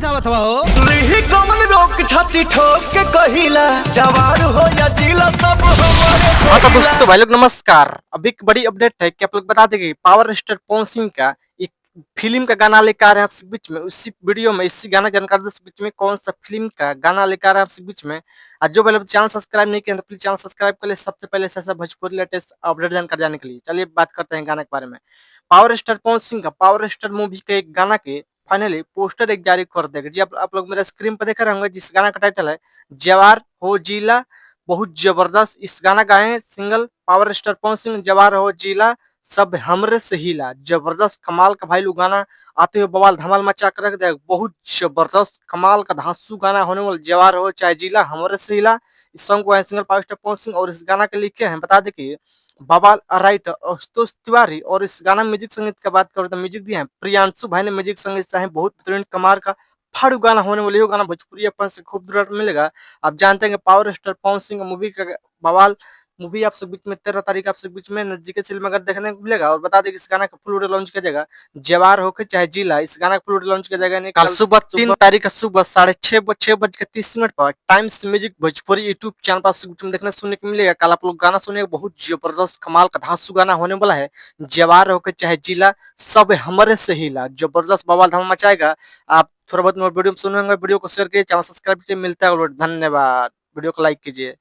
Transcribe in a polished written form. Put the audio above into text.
समझावत हुआ हो। लिही कमन रोक छाती ठोक के कहिला जवार हो या जिला सब हमारे से हाँ तो हिला। दोस्तों भाई लोग नमस्कार। अभी एक बड़ी अपडेट है कि आप लोग बता देंगे पावर स्टार पवन सिंह का एक फिल्म का गाना लेकर आ रहे हैं आपसे बीच में। उसी वीडियो में इसी गाना जानकारी दोस्तों बीच में कौन सा फिल्म का गाना लेकर आ रहे हैं आपसे बीच में। आज जो पहले चैनल सब्सक्राइब नहीं किया तो प्लीज चैनल सब्सक्राइब कर ले सबसे पहले ऐसा भोजपुरी लेटेस्ट अपडेट जानकारी जाने के लिए। चलिए बात करते हैं गाने के बारे में। पावर स्टार पवन सिंह का पावर स्टार मूवी के एक गाना के फाइनली पोस्टर एक जारी कर देगा जी। आप लोग मेरे स्क्रीन पर देख रहे होंगे जिस गाना का टाइटल है जवार हो जिला। बहुत जबरदस्त इस गाना गाए single power star Pawan Singh जवार हो जिला सब हमरे से हिला। जबरदस्त कमाल का भाई लोग गाना आते हुए बवाल धमाल मचा कर रख देगा। बहुत जबरदस्त कमाल का धांसू गाना होने वाला जवार हो चाहे जिला हमरे से हिला। इस सॉन्ग को है singer power star Pawan Singh और इस गाना के लिखे हैं बता दें कि बवाल राइटर आशुतोष तिवारी। और इस गाना में म्यूजिक संगीत की बात करें तो म्यूजिक दिए हैं प्रियांशु भाई ने म्यूजिक संगीत चाहे बहुत बेहतरीन कमाल का फाड़ू गाना होने वाले गाना भोजपुरी अपन से खूबसूरत मिलेगा। आप जानते हैं कि power star Pawan Singh movie का बवाल मूवी आपसे बीच में 13 तारीख आपसे बीच में नजदीकी फिल्म अगर देखने को मिलेगा। और बता दें कि इस गाना का फुल वीडियो लॉन्च किया जाएगा जवार होकर चाहे जिला। इस गाना का फुल वीडियो लॉन्च किया जाएगा नहीं कल सुबह 3 तारीख सुबह 6:30 पर times music Bhojpuri YouTube channel पर आपसे बीच में देखने सुनने को मिलेगा। कल आप लोग गाना सुनेगा बहुत जबरदस्त कमाल का धांसू गाना होने वाला है जवार होकर चाहे जिला सब हमारे से हिला। जबरदस्त बवाल धमाल मचाएगा। आप थोड़ा बहुत वीडियो में सुनेंगे वीडियो को शेयर कीजिए चैनल सब्सक्राइब कीजिए। मिलता है धन्यवाद। वीडियो को लाइक कीजिए।